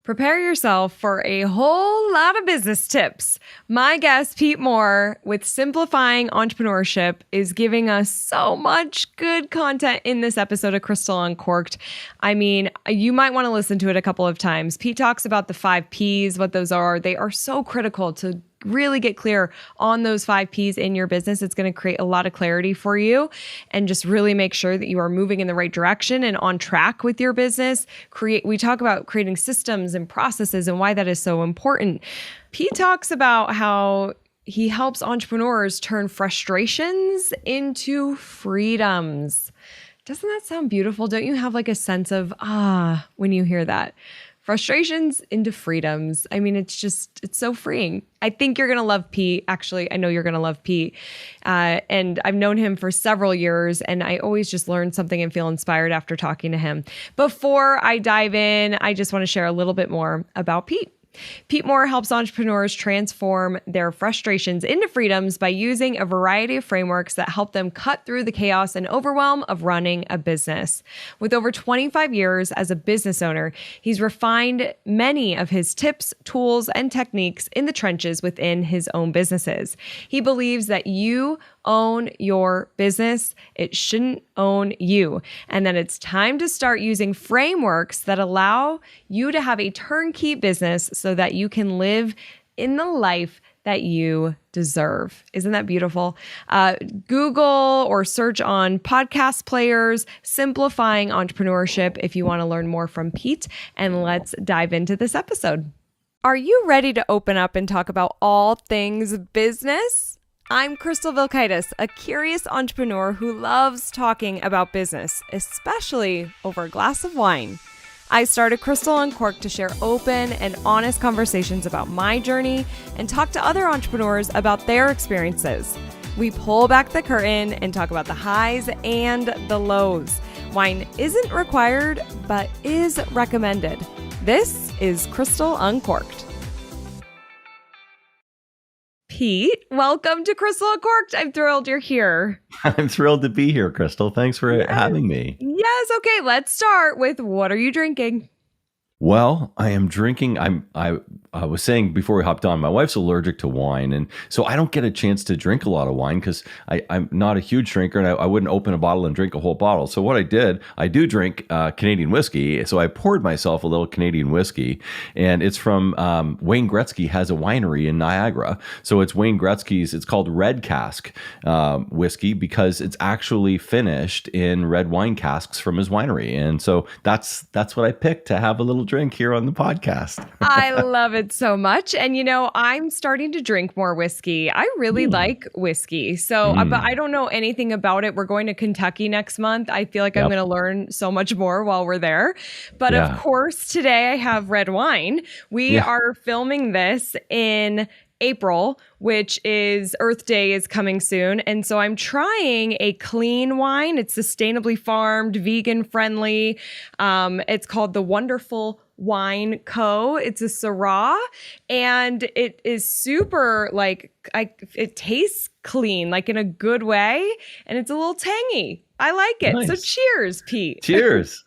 Prepare yourself for a whole lot of business tips. My guest, Pete Mohr, with Simplifying Entrepreneurship, is giving us so much good content in this episode of Crystal Uncorked. I mean, you might want to listen to it a couple of times. Pete talks about the 5 Ps, what those are. They are so critical to really get clear on those 5 Ps in your business. It's going to create a lot of clarity for you and just really make sure that you are moving in the right direction and on track with your business. We talk about creating systems and processes and why that is so important. Pete talks about how he helps entrepreneurs turn frustrations into freedoms. Doesn't that sound beautiful? Don't you have like a sense of when you hear that? Frustrations into freedoms. I mean, it's so freeing. I think you're going to love Pete. Actually, I know you're going to love Pete. And I've known him for several years, and I always just learn something and feel inspired after talking to him. Before I dive in, I just want to share a little bit more about Pete. Pete Mohr helps entrepreneurs transform their frustrations into freedoms by using a variety of frameworks that help them cut through the chaos and overwhelm of running a business. With over 25 years as a business owner, he's refined many of his tips, tools, and techniques in the trenches within his own businesses. He believes that you own your business. It shouldn't own you. And then it's time to start using frameworks that allow you to have a turnkey business so that you can live in the life that you deserve. Isn't that beautiful? Google or search on podcast players, Simplifying Entrepreneurship, if you want to learn more from Pete. And let's dive into this episode. Are you ready to open up and talk about all things business? I'm Crystal Vilkaitis, a curious entrepreneur who loves talking about business, especially over a glass of wine. I started Crystal Uncorked to share open and honest conversations about my journey and talk to other entrepreneurs about their experiences. We pull back the curtain and talk about the highs and the lows. Wine isn't required, but is recommended. This is Crystal Uncorked. Pete, welcome to Crystal Uncorked. I'm thrilled you're here. I'm thrilled to be here, Crystal. Thanks for having me. Yes. Okay. Let's start with, what are you drinking? Well, I am drinking. I was saying before we hopped on, my wife's allergic to wine. And so I don't get a chance to drink a lot of wine because I'm not a huge drinker and I wouldn't open a bottle and drink a whole bottle. So what I do drink Canadian whiskey. So I poured myself a little Canadian whiskey, and it's from Wayne Gretzky has a winery in Niagara. So it's Wayne Gretzky's, it's called Red Cask whiskey because it's actually finished in red wine casks from his winery. And so that's what I picked to have a little drink here on the podcast. I love it so much. And, I'm starting to drink more whiskey. I really like whiskey. So, but I don't know anything about it. We're going to Kentucky next month. I feel like I'm going to learn so much more while we're there. But of course, today I have red wine. We are filming this in April, which is Earth Day is coming soon. And so I'm trying a clean wine. It's sustainably farmed, vegan friendly. It's called the Wonderful Wine Co. It's a Syrah, and it is super it tastes clean, like in a good way. And it's a little tangy. I like it. Nice. So cheers, Pete. Cheers.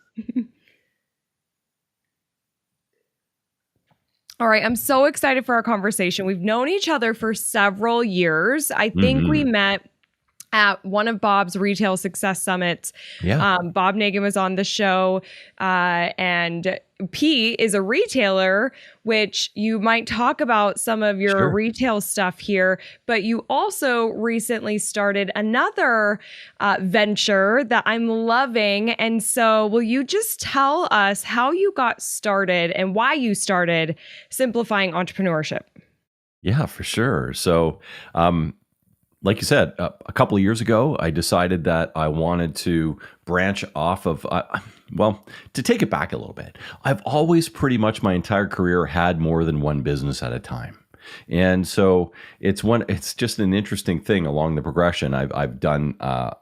All right. I'm so excited for our conversation. We've known each other for several years. I think we met at one of Bob's retail success summits. Yeah. Bob Nagin was on the show, and P is a retailer, which you might talk about some of your retail stuff here, but you also recently started another venture that I'm loving. And so will you just tell us how you got started and why you started Simplifying Entrepreneurship? Yeah, for sure. So, like you said, a couple of years ago, I decided that I wanted to branch off of, to take it back a little bit. I've always pretty much my entire career had more than one business at a time. And so it's just an interesting thing along the progression. I've done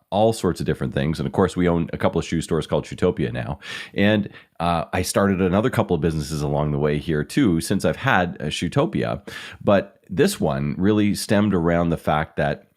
all sorts of different things. And of course, we own a couple of shoe stores called Shoetopia now. And I started another couple of businesses along the way here too, since I've had a Shoetopia. But this one really stemmed around the fact that,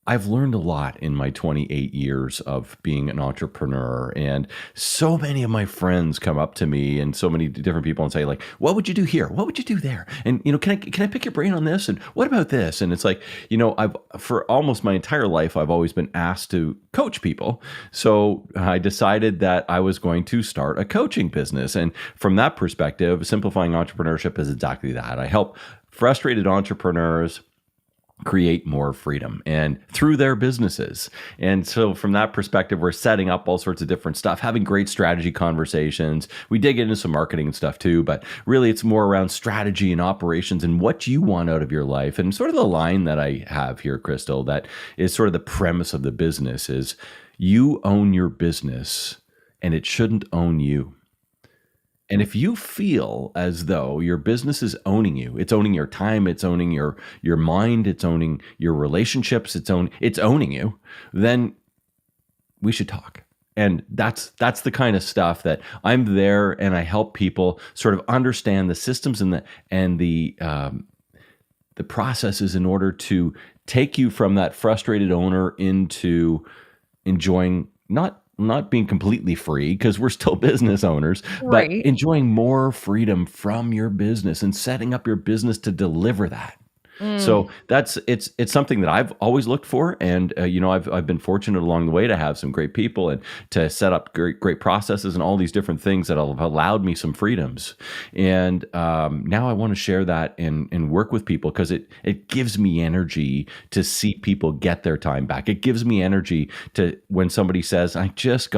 I've learned a lot in my 28 years of being an entrepreneur, and so many of my friends come up to me and so many different people and say like, what would you do here? What would you do there? And, can I pick your brain on this? And what about this? And it's like, I've, for almost my entire life, I've always been asked to coach people. So I decided that I was going to start a coaching business. And from that perspective, Simplifying Entrepreneurship is exactly that. I help frustrated entrepreneurs create more freedom and through their businesses. And so from that perspective, we're setting up all sorts of different stuff, having great strategy conversations. We dig into some marketing and stuff too, but really it's more around strategy and operations and what you want out of your life. And sort of the line that I have here, Crystal, that is sort of the premise of the business is you own your business and it shouldn't own you. And if you feel as though your business is owning you, it's owning your time, it's owning your mind, it's owning your relationships, it's owning you, then we should talk. And that's the kind of stuff that I'm there, and I help people sort of understand the systems and the processes in order to take you from that frustrated owner into enjoying not being completely free, because we're still business owners, but Right. enjoying more freedom from your business and setting up your business to deliver that. Mm. So it's something that I've always looked for, and I've been fortunate along the way to have some great people and to set up great processes and all these different things that have allowed me some freedoms. And now I want to share that and work with people, because it gives me energy to see people get their time back. It gives me energy to when somebody says, I just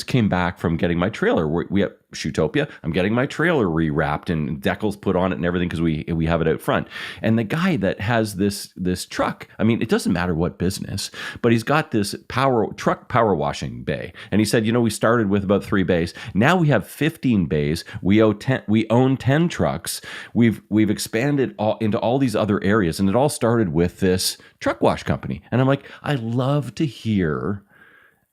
came back from getting my trailer. We have Shootopia. I'm getting my trailer rewrapped and decals put on it and everything, because we have it out front. And the guy that has this truck, I mean, it doesn't matter what business, but he's got this truck power washing bay. And he said, we started with about 3 bays. Now we have 15 bays. We own 10 trucks. We've expanded into all these other areas, and it all started with this truck wash company. And I'm like, I love to hear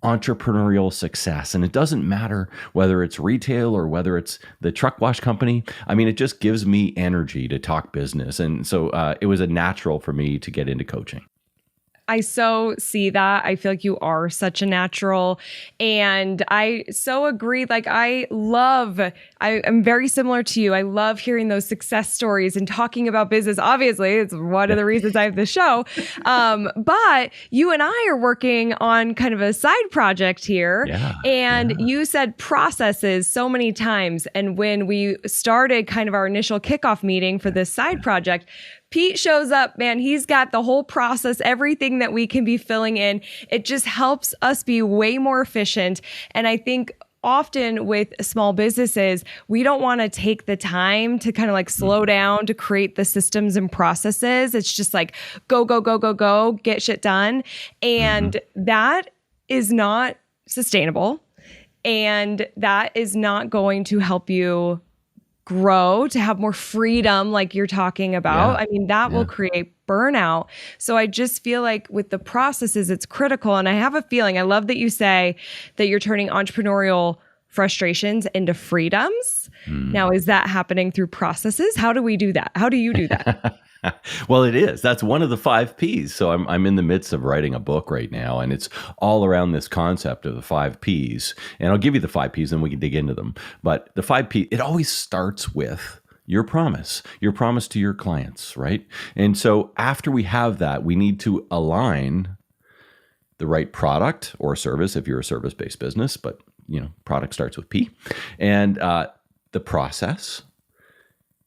entrepreneurial success. And it doesn't matter whether it's retail or whether it's the truck wash company. I mean, it just gives me energy to talk business. And so it was a natural for me to get into coaching. I so see that. I feel like you are such a natural, and I so agree. Like I'm very similar to you. I love hearing those success stories and talking about business. Obviously, it's one of the reasons I have the show. But you and I are working on kind of a side project here. Yeah. And you said processes so many times. And when we started kind of our initial kickoff meeting for this side project, Pete shows up, man, he's got the whole process, everything that we can be filling in. It just helps us be way more efficient. And I think often with small businesses, we don't want to take the time to kind of like slow down to create the systems and processes. It's just like go, go, go, go, go, get shit done. And that is not sustainable. And that is not going to help you grow, to have more freedom like you're talking about. I mean, that will create burnout. So I just feel like with the processes, it's critical. And I have a feeling, I love that you say that you're turning entrepreneurial frustrations into freedoms. Now, is that happening through processes? How do we do that? How do you do that? Well, it is. That's one of the 5 Ps. So I'm in the midst of writing a book right now, and it's all around this concept of the 5 Ps. And I'll give you the 5 Ps and we can dig into them. But the 5 P, it always starts with your promise to your clients, right? And so after we have that, we need to align the right product or service if you're a service-based business, but product starts with P, and the process,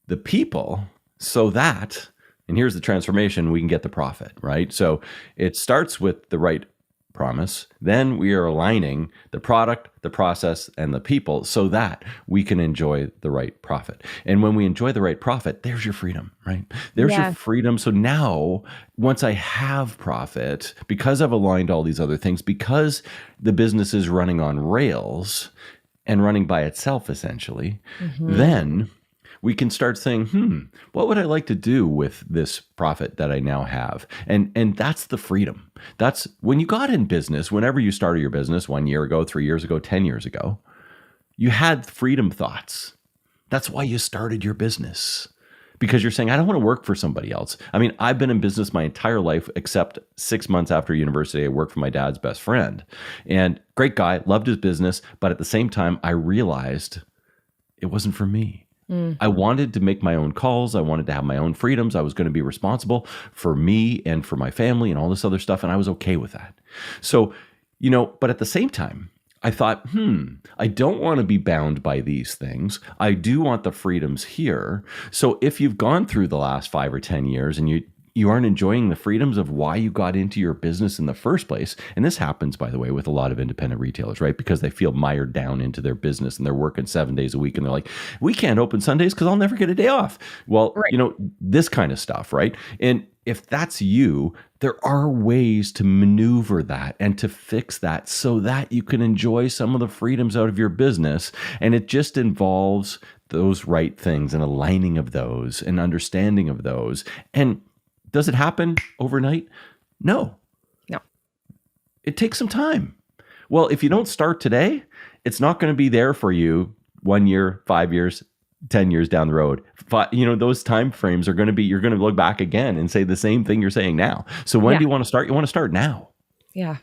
the people, so that, and here's the transformation, we can get the profit, right? So it starts with the right promise. Then we are aligning the product, the process, and the people so that we can enjoy the right profit. And when we enjoy the right profit, there's your freedom, right? There's your freedom. So now, once I have profit, because I've aligned all these other things, because the business is running on rails and running by itself, essentially, then we can start saying, what would I like to do with this profit that I now have? And that's the freedom. That's when you got in business, whenever you started your business 1 year ago, 3 years ago, 10 years ago, you had freedom thoughts. That's why you started your business, because you're saying, I don't want to work for somebody else. I mean, I've been in business my entire life, except 6 months after university, I worked for my dad's best friend. And great guy, loved his business. But at the same time, I realized it wasn't for me. I wanted to make my own calls. I wanted to have my own freedoms. I was going to be responsible for me and for my family and all this other stuff. And I was okay with that. So, but at the same time, I thought, I don't want to be bound by these things. I do want the freedoms here. So if you've gone through the last 5 or 10 years and you aren't enjoying the freedoms of why you got into your business in the first place. And this happens, by the way, with a lot of independent retailers, right? Because they feel mired down into their business and they're working 7 days a week and they're like, we can't open Sundays because I'll never get a day off. Well, Right. This kind of stuff, right? And if that's you, there are ways to maneuver that and to fix that so that you can enjoy some of the freedoms out of your business. And it just involves those right things and aligning of those and understanding of those. And does it happen overnight? No. No. It takes some time. Well, if you don't start today, it's not going to be there for you 1 year, 5 years, 10 years down the road. Those time frames are going to be, you're going to look back again and say the same thing you're saying now. So when do you want to start? You want to start now. Yeah.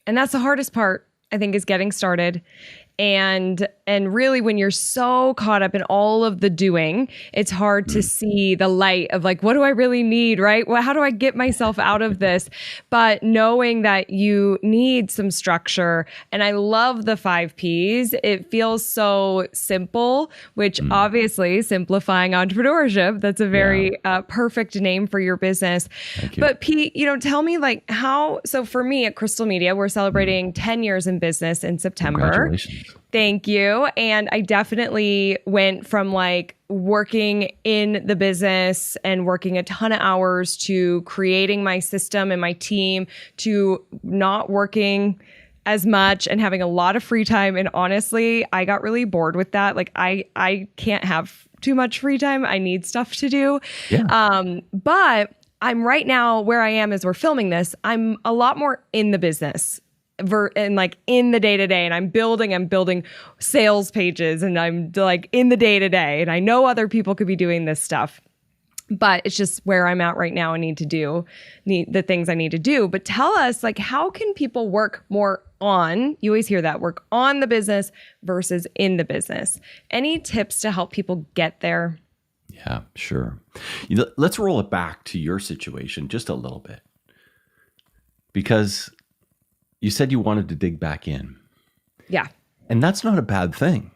And that's the hardest part, I think, is getting started. And really, when you're so caught up in all of the doing, it's hard to see the light of like, what do I really need, right? Well, how do I get myself out of this? But knowing that you need some structure, and I love the 5 Ps. It feels so simple, which obviously simplifying entrepreneurship, that's a very perfect name for your business. Thank you. But Pete, tell me like how, so for me at Crystal Media, we're celebrating 10 years in business in September. Congratulations. Thank you. And I definitely went from like working in the business and working a ton of hours to creating my system and my team to not working as much and having a lot of free time. And honestly, I got really bored with that. Like I can't have too much free time. I need stuff to do. Yeah. But I'm right now where I am as we're filming this, I'm a lot more in the business and like in the day to day, and I'm building sales pages, and I'm like in the day to day, and I know other people could be doing this stuff, but it's just where I'm at right now. I need the things I need to do. But tell us, like, how can people work more on, you always hear that, work on the business versus in the business? Any tips to help people get there? Yeah, sure. Let's roll it back to your situation just a little bit, because you said you wanted to dig back in. Yeah. And that's not a bad thing.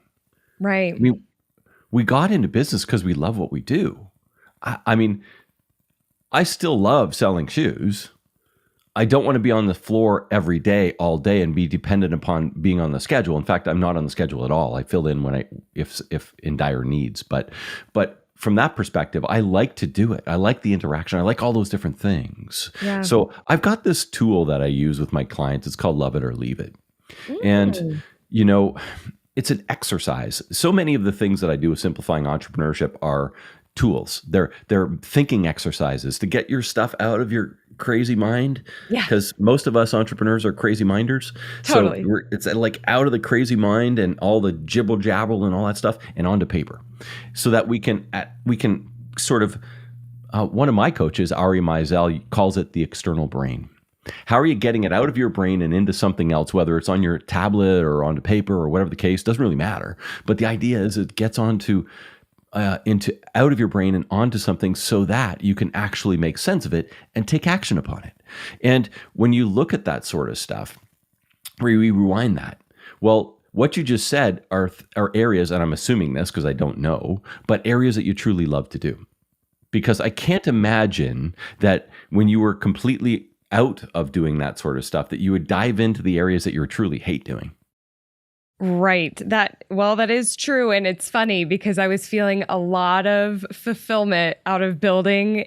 Right. I mean, we got into business because we love what we do. I mean, I still love selling shoes. I don't want to be on the floor every day, all day, and be dependent upon being on the schedule. In fact, I'm not on the schedule at all. I fill in if in dire needs. But from that perspective, I like to do it. I like the interaction. I like all those different things. Yeah. So I've got this tool that I use with my clients. It's called Love It or Leave It. And, it's an exercise. So many of the things that I do with Simplifying Entrepreneurship are tools. They're thinking exercises to get your stuff out of your crazy mind. Yeah. Because most of us entrepreneurs are crazy minders. Totally. So it's like out of the crazy mind and all the jibble jabble and all that stuff and onto paper, so that we can sort of. One of my coaches, Ari Meisel, calls it the external brain. How are you getting it out of your brain and into something else, whether it's on your tablet or onto paper or whatever the case? Doesn't really matter. But the idea is it gets onto out of your brain and onto something so that you can actually make sense of it and take action upon it. And when you look at that sort of stuff, we rewind that. Well, what you just said are areas, and I'm assuming this because I don't know, but areas that you truly love to do. Because I can't imagine that when you were completely out of doing that sort of stuff, that you would dive into the areas that you truly hate doing. Right. That is true. And it's funny because I was feeling a lot of fulfillment out of building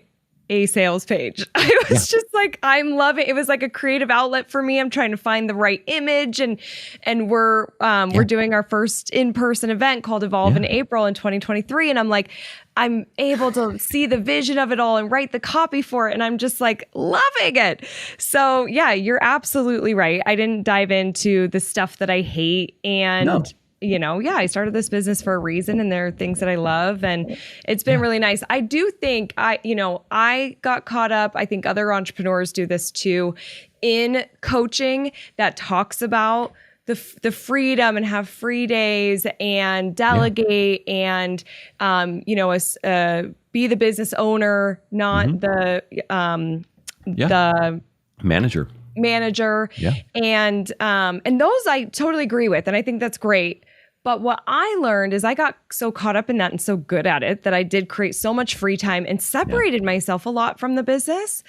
a sales page. I was just like, I'm loving it. It was like a creative outlet for me. I'm trying to find the right image, and we're doing our first in-person event called Evolve in April in 2023. And I'm like, I'm able to see the vision of it all and write the copy for it. And I'm just like loving it. So yeah, you're absolutely right. I didn't dive into the stuff that I hate. And I started this business for a reason, and there are things that I love, and it's been really nice. I do think I got caught up. I think other entrepreneurs do this too, in coaching that talks about the freedom and have free days and delegate and be the business owner, not the manager. Yeah. And those I totally agree with. And I think that's great. But what I learned is I got so caught up in that and so good at it that I did create so much free time and separated myself a lot from the business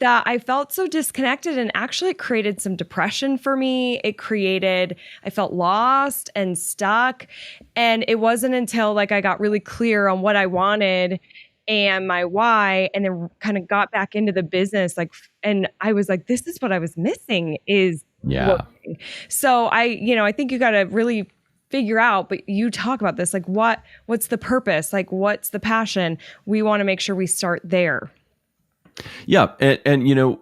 that I felt so disconnected, and actually it created some depression for me. I felt lost and stuck. And it wasn't until I got really clear on what I wanted and my why, and then kind of got back into the business, and I was like, this is what I was missing is working. So I think you got to really figure out, but you talk about this, what's the purpose? What's the passion? We want to make sure we start there. Yeah. And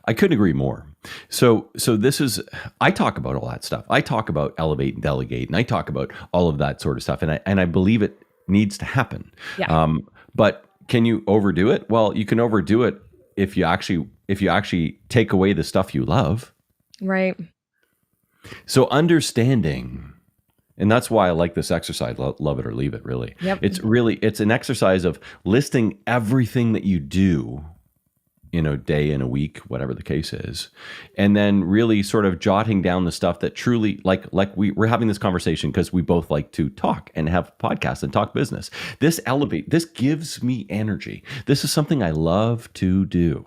I couldn't agree more. So I talk about all that stuff. I talk about elevate and delegate, and I talk about all of that sort of stuff. And I believe it needs to happen. Yeah. But can you overdo it? Well, you can overdo it if you actually take away the stuff you love. Right. So understanding, and that's why I like this exercise, love it or leave it, really. Yep. It's an exercise of listing everything that you do in a day, in a week, whatever the case is, and then really sort of jotting down the stuff that truly, we're having this conversation because we both like to talk and have podcasts and talk business. This gives me energy. This is something I love to do.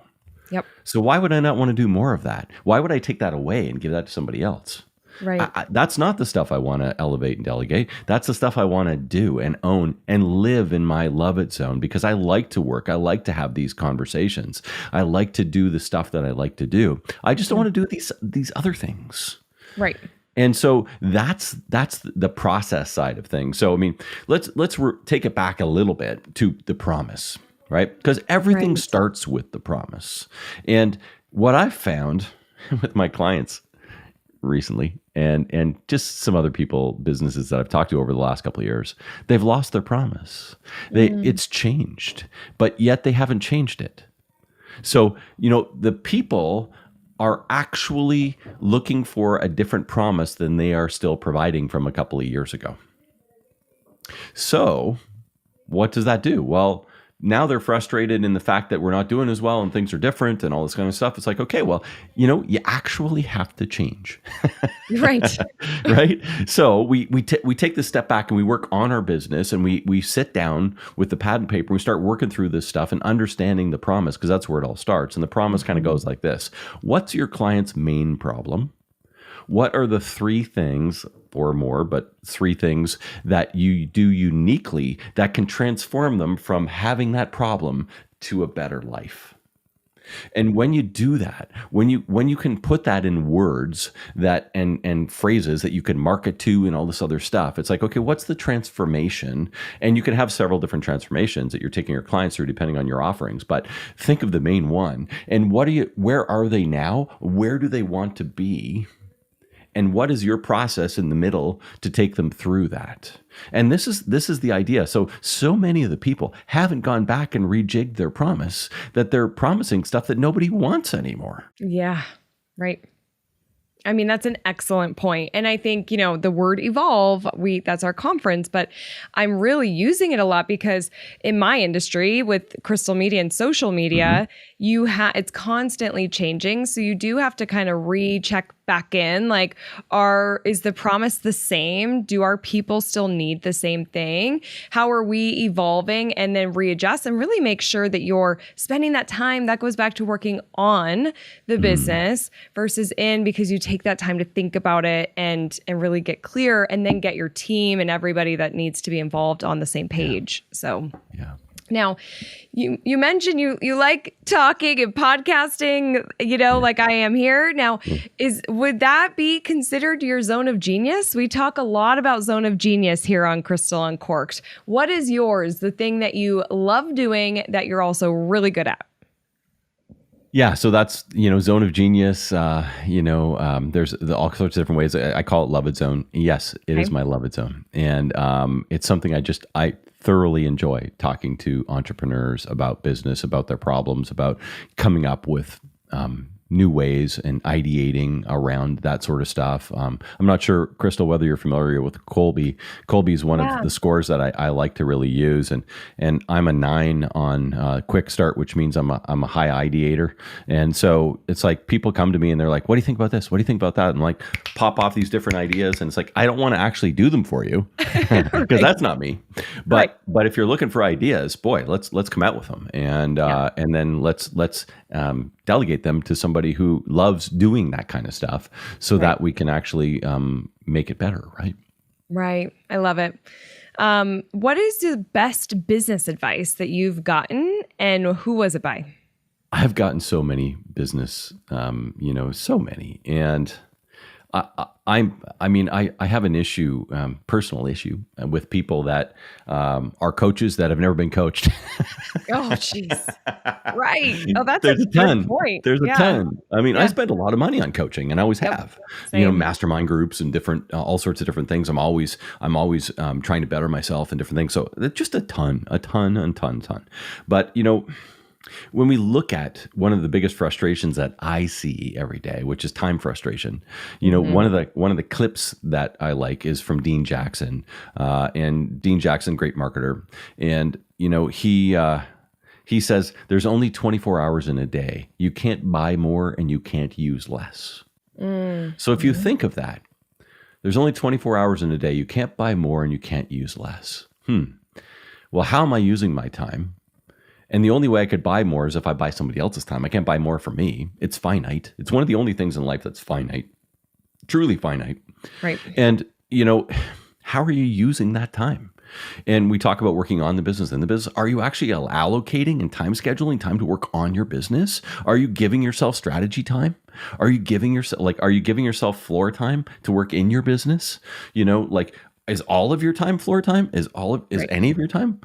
Yep. So why would I not want to do more of that? Why would I take that away and give that to somebody else? Right. That's not the stuff I want to elevate and delegate. That's the stuff I want to do and own and live in my love it zone, because I like to work. I like to have these conversations. I like to do the stuff that I like to do. I just don't want to do these other things. Right. And so that's the process side of things. So, I mean, let's take it back a little bit to the promise. Right? Because everything starts with the promise. And what I've found with my clients recently, and just some other businesses that I've talked to over the last couple of years, they've lost their promise. It's changed, but yet they haven't changed it. So, the people are actually looking for a different promise than they are still providing from a couple of years ago. So what does that do? Well, now they're frustrated in the fact that we're not doing as well and things are different and all this kind of stuff. It's like, okay, well, you actually have to change. Right. Right. So we take this step back and we work on our business, and we sit down with the pad and paper. And we start working through this stuff and understanding the promise, because that's where it all starts. And the promise kind of goes like this. What's your client's main problem? What are the 3 things, or more, but 3 things that you do uniquely that can transform them from having that problem to a better life? And when you do that, when you can put that in words that and phrases that you can market to and all this other stuff, it's like, okay, what's the transformation? And you can have several different transformations that you're taking your clients through depending on your offerings. But think of the main one. And where are they now? Where do they want to be? And what is your process in the middle to take them through that? And this is the idea. So many of the people haven't gone back and rejigged their promise, that they're promising stuff that nobody wants anymore. Yeah, right. I mean, that's an excellent point. And I think, the word evolve, that's our conference, but I'm really using it a lot because in my industry with crystal media and social media, it's constantly changing. So you do have to kind of recheck back in, is the promise the same? Do our people still need the same thing? How are we evolving? And then readjust and really make sure that you're spending that time. That goes back to working on the business versus because you take that time to think about it and really get clear, and then get your team and everybody that needs to be involved on the same page. So Now, you mentioned you like talking and podcasting, like I am here. Now, would that be considered your zone of genius? We talk a lot about zone of genius here on Crystal Uncorked. What is yours, the thing that you love doing that you're also really good at? Yeah, so that's, zone of genius. There's all sorts of different ways. I call it Loved Zone. Yes, it is Okay. my Loved Zone, and it's something I thoroughly enjoy talking to entrepreneurs about business, about their problems, about coming up with new ways and ideating around that sort of stuff. I'm not sure, Crystal, whether you're familiar with Colby. Colby's one of Yeah. the scores that I like to really use, and I'm a 9 on quick start, which means I'm a high ideator. And so it's like people come to me and they're like, "What do you think about this? What do you think about that?" And like pop off these different ideas, and it's like I don't want to actually do them for you because Right. that's not me. Right. But if you're looking for ideas, boy, let's come out with them, and then let's delegate them to somebody who loves doing that kind of stuff, so Right. that we can actually make it better, right? Right. I love it. What is the best business advice that you've gotten, and who was it by? I've gotten so many business, so many, and I have an issue, personal issue with people that are coaches that have never been coached. Oh, jeez. Right. Oh, that's a There's a good ton. point. There's a Yeah. ton. I mean, I Yeah. spend a lot of money on coaching, and I always Yep. have. Same. Mastermind groups and different, all sorts of different things. I'm always trying to better myself and different things. So just a ton. But when we look at one of the biggest frustrations that I see every day, which is time frustration, Mhm. one of the clips that I like is from Dean Jackson, and Dean Jackson, great marketer, and he says there's only 24 hours in a day. You can't buy more and you can't use less. Mm. So if you think of that, there's only 24 hours in a day. You can't buy more and you can't use less. Well, how am I using my time? And the only way I could buy more is if I buy somebody else's time. I can't buy more for me. It's finite. It's one of the only things in life that's finite, truly finite. Right. And, how are you using that time? And we talk about working on the business. In the business, are you actually allocating and time scheduling time to work on your business? Are you giving yourself strategy time? Are you giving yourself floor time to work in your business? Is all of your time floor time? Is Right. any of your time,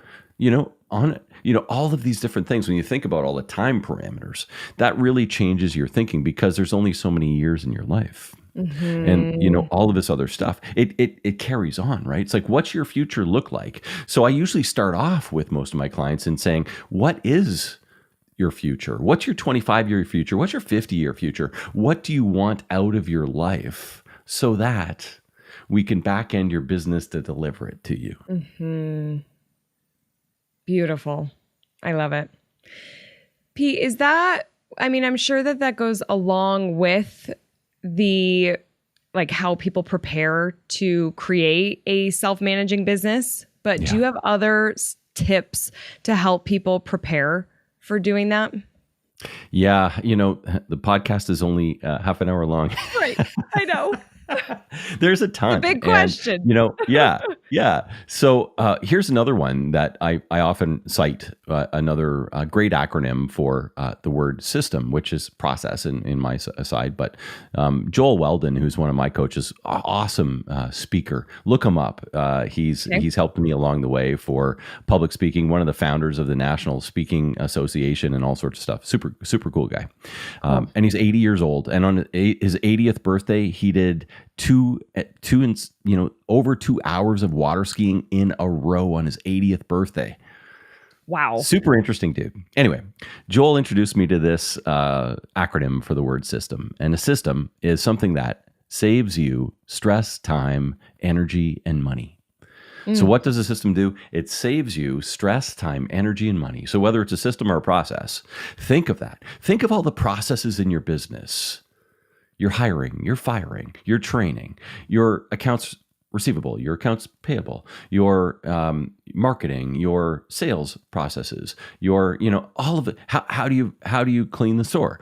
on it? All of these different things, when you think about all the time parameters, that really changes your thinking because there's only so many years in your life. And Mhm. all of this other stuff, it carries on, right? It's like, what's your future look like? So I usually start off with most of my clients in saying, what is your future? What's your 25-year future? What's your 50-year future? What do you want out of your life so that we can back end your business to deliver it to you? Mhm. Beautiful. I love it. Pete, is that, I mean, I'm sure that that goes along with the, like, how people prepare to create a self-managing business, but do Yeah. you have other tips to help people prepare for doing that? Yeah. The podcast is only half an hour long. Right. I know. There's a The ton. big And, question. yeah, yeah. So here's another one that I often cite, another great acronym for the word system, which is process in my side. But Joel Weldon, who's one of my coaches, awesome speaker. Look him up. Okay. He's helped me along the way for public speaking, one of the founders of the National Speaking Association and all sorts of stuff. Super, super cool guy. Cool. And he's 80 years old. And on his 80th birthday, he did over 2 hours of water skiing in a row on his 80th birthday. Wow. Super interesting dude. Anyway, Joel introduced me to this acronym for the word system. And a system is something that saves you stress, time, energy, and money. So what does a system do? It saves you stress, time, energy, and money. So whether it's a system or a process, think of that. Think of all the processes in your business. Your hiring, your firing, your training, your accounts receivable, your accounts payable, your marketing, your sales processes, your all of it. How do you clean the store?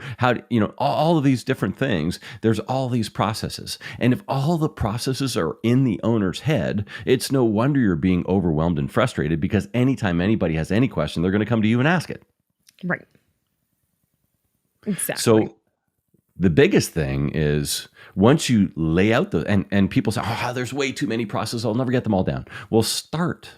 All of these different things. There's all these processes, and if all the processes are in the owner's head, it's no wonder you're being overwhelmed and frustrated, because anytime anybody has any question, they're going to come to you and ask it. Right. Exactly. So the biggest thing is, once you lay out and people say, oh, there's way too many processes, I'll never get them all down. Well, start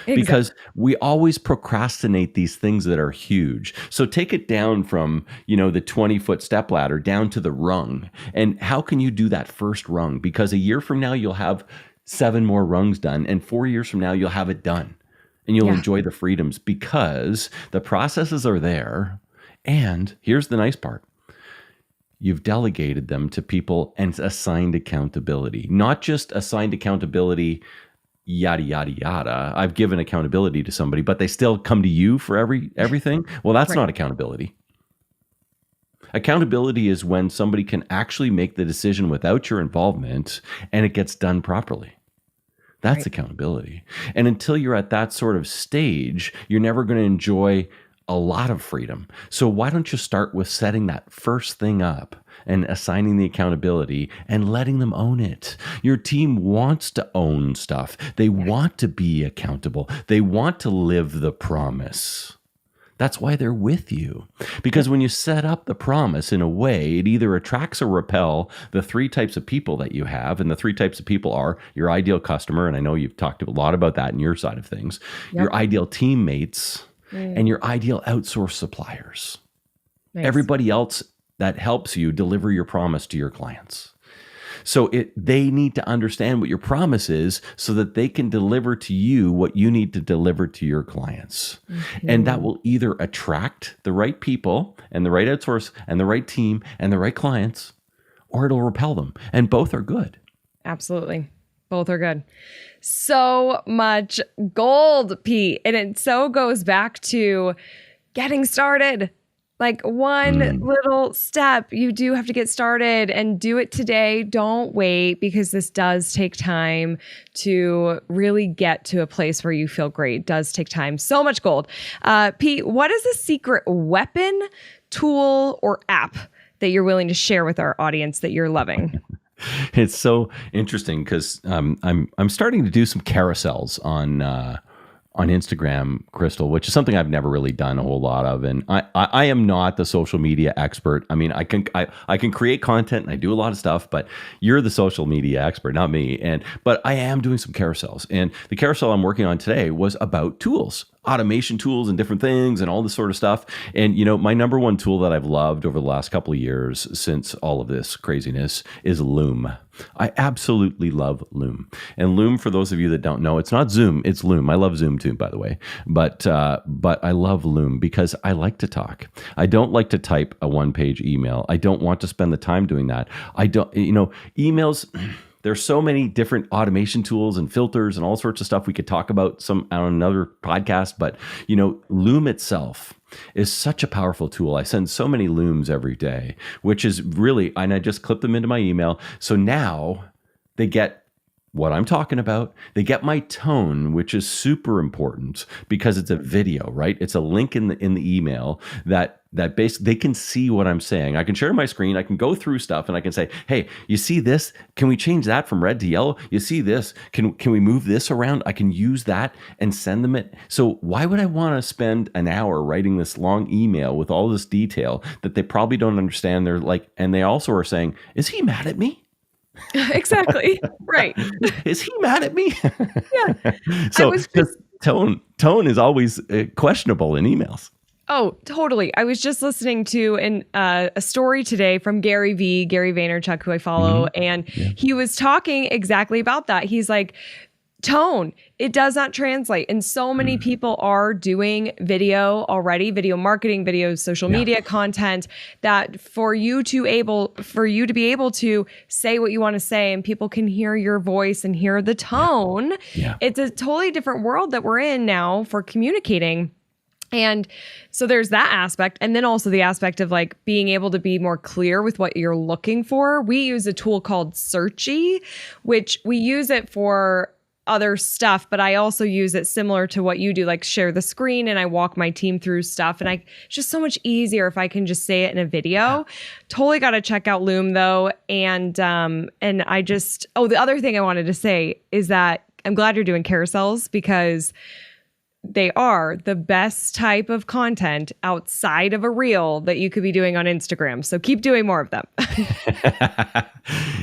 because we always procrastinate these things that are huge. So take it down from, the 20-foot step ladder down to the rung. And how can you do that first rung? Because a year from now, you'll have 7 more rungs done. And 4 years from now, you'll have it done. And you'll enjoy the freedoms because the processes are there. And here's the nice part. You've delegated them to people and assigned accountability, not just assigned accountability, yada, yada, yada. I've given accountability to somebody, but they still come to you for everything. Well, that's not accountability. Accountability is when somebody can actually make the decision without your involvement and it gets done properly. That's accountability. And until you're at that sort of stage, you're never going to enjoy a lot of freedom. So why don't you start with setting that first thing up and assigning the accountability and letting them own it? Your team wants to own stuff. They want to be accountable. They want to live the promise. That's why they're with you. Because when you set up the promise in a way, it either attracts or repel the 3 types of people that you have. And the 3 types of people are your ideal customer. And I know you've talked a lot about that in your side of things. Your ideal teammates and your ideal outsourced suppliers. Everybody else that helps you deliver your promise to your clients. So they need to understand what your promise is so that they can deliver to you what you need to deliver to your clients. And that will either attract the right people and the right outsource and the right team and the right clients, or it'll repel them. And both are good. Absolutely. Both are good. So much gold, Pete. And it so goes back to getting started. Like one little step, you do have to get started and do it today. Don't wait, because this does take time to really get to a place where you feel great. It does take time. So much gold. Pete, what is a secret weapon, tool, or app that you're willing to share with our audience that you're loving? It's so interesting because I'm starting to do some carousels on Instagram, Crystal, which is something I've never really done a whole lot of. And I am not the social media expert. I mean, I can create content and I do a lot of stuff, but you're the social media expert, not me. But I am doing some carousels. And the carousel I'm working on today was about tools, automation tools and different things and all this sort of stuff. And, my number one tool that I've loved over the last couple of years since all of this craziness is Loom. I absolutely love Loom. And Loom, for those of you that don't know, it's not Zoom, it's Loom. I love Zoom too, by the way. But I love Loom because I like to talk. I don't like to type a one-page email. I don't want to spend the time doing that. Emails... There's so many different automation tools and filters and all sorts of stuff we could talk about on another podcast. But, Loom itself is such a powerful tool. I send so many Looms every day, which is really, and I just clip them into my email. So now they get what I'm talking about. They get my tone, which is super important because it's a video, right? It's a link in the email that basically they can see what I'm saying. I can share my screen. I can go through stuff and I can say, hey, you see this? Can we change that from red to yellow? You see this? Can we move this around? I can use that and send them it. So why would I want to spend an hour writing this long email with all this detail that they probably don't understand? They're like, and they also are saying, is he mad at me? Exactly. Right. Is he mad at me? Yeah. So tone is always questionable in emails. Oh, totally. I was just listening to a story today from Gary Vaynerchuk, who I follow, and he was talking exactly about that. He's like, tone, it does not translate. And so many people are doing video already, video marketing, video, social media content, that for you to be able to say what you want to say and people can hear your voice and hear the tone. It's a totally different world that we're in now for communicating. And so there's that aspect. And then also the aspect of like being able to be more clear with what you're looking for. We use a tool called Searchy, which we use it for other stuff, but I also use it similar to what you do, like share the screen and I walk my team through stuff. And it's just so much easier if I can just say it in a video. Totally got to check out Loom though. And the other thing I wanted to say is that I'm glad you're doing carousels because they are the best type of content outside of a reel that you could be doing on Instagram. So keep doing more of them.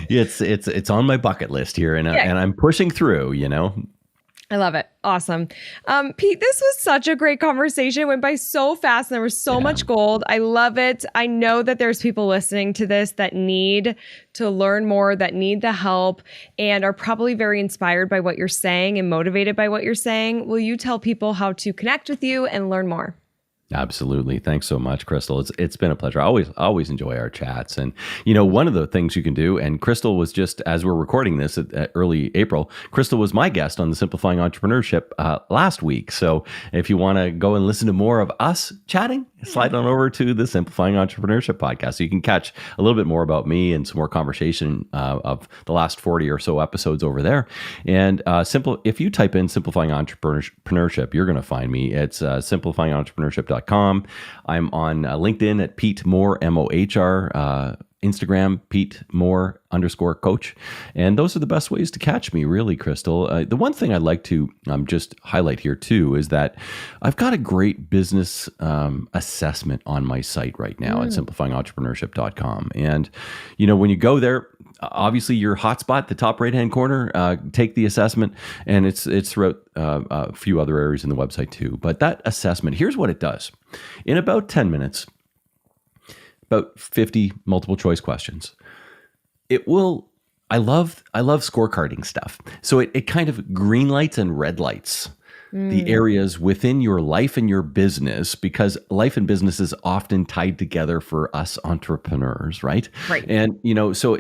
It's on my bucket list here, and I'm pushing through. I love it. Awesome. Pete, this was such a great conversation. It went by so fast and there was so much gold. I love it. I know that there's people listening to this that need to learn more, that need the help, and are probably very inspired by what you're saying and motivated by what you're saying. Will you tell people how to connect with you and learn more? Absolutely. Thanks so much, Crystal. It's been a pleasure. I always enjoy our chats. And, one of the things you can do, and Crystal was just, as we're recording this at early April, Crystal was my guest on the Simplifying Entrepreneurship last week. So if you want to go and listen to more of us chatting, slide on over to the Simplifying Entrepreneurship podcast. So you can catch a little bit more about me and some more conversation of the last 40 or so episodes over there. And if you type in Simplifying Entrepreneurship, you're going to find me. It's simplifyingentrepreneur.com. I'm on LinkedIn at Pete Mohr, Mohr, Instagram, Pete Mohr _coach. And those are the best ways to catch me, really, Crystal. The one thing I'd like to just highlight here too is that I've got a great business assessment on my site right now at simplifyingentreprenurship.com. And, when you go there, obviously your hotspot, the top right-hand corner, take the assessment, and it's throughout a few other areas in the website too. But that assessment, here's what it does. In about 10 minutes, about 50 multiple choice questions. I love scorecarding stuff. So it kind of green lights and red lights the areas within your life and your business, because life and business is often tied together for us entrepreneurs, right? Right. And so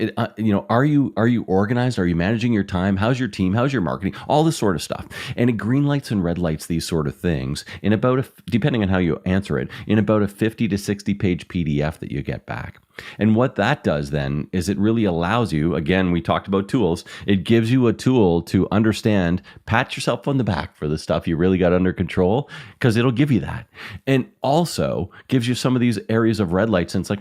are you organized? Are you managing your time? How's your team? How's your marketing? All this sort of stuff. And it green lights and red lights these sort of things in about depending on how you answer it, in about a 50 to 60 page PDF that you get back. And what that does then is it really allows you, again, we talked about tools, it gives you a tool to understand, pat yourself on the back for the stuff you really got under control, because it'll give you that. And also gives you some of these areas of red lights, and it's like,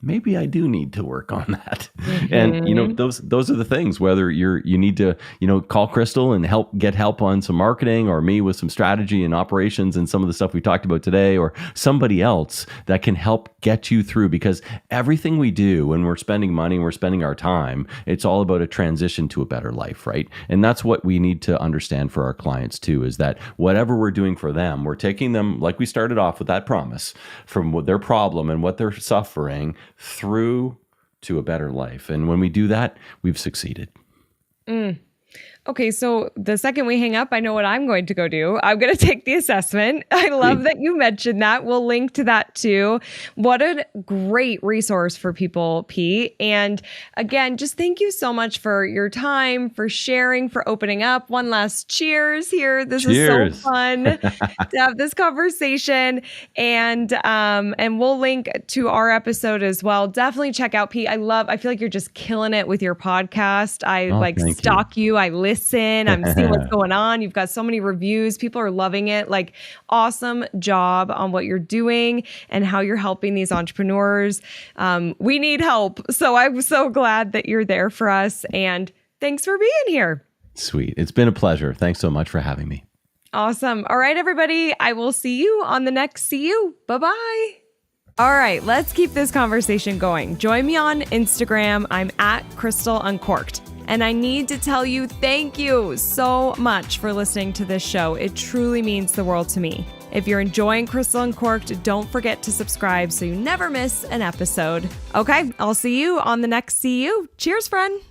maybe I do need to work on that. And those are the things, whether you need to call Crystal and get help on some marketing, or me with some strategy and operations and some of the stuff we talked about today, or somebody else that can help get you through, because everything we do when we're spending money, we're spending our time, it's all about a transition to a better life, right? And that's what we need to understand for our clients too, is that whatever we're doing for them, we're taking them, like we started off with that promise, from their problem and what they're suffering through to a better life. And when we do that, we've succeeded. Okay, so the second we hang up, I know what I'm going to go do. I'm going to take the assessment. I love that you mentioned that. We'll link to that too. What a great resource for people, Pete. And again, just thank you so much for your time, for sharing, for opening up. One last cheers here. This is so fun to have this conversation. And we'll link to our episode as well. Definitely check out Pete. I feel like you're just killing it with your podcast. I stalk you. I listen. I'm seeing what's going on. You've got so many reviews. People are loving it. Like, awesome job on what you're doing and how you're helping these entrepreneurs. We need help. So I'm so glad that you're there for us. And thanks for being here. Sweet. It's been a pleasure. Thanks so much for having me. Awesome. All right, everybody. I will see you on the next See You. Bye-bye. All right, let's keep this conversation going. Join me on Instagram. I'm at Crystal Uncorked. And I need to tell you, thank you so much for listening to this show. It truly means the world to me. If you're enjoying Crystal Uncorked, don't forget to subscribe so you never miss an episode. Okay, I'll see you on the next See You. Cheers, friend.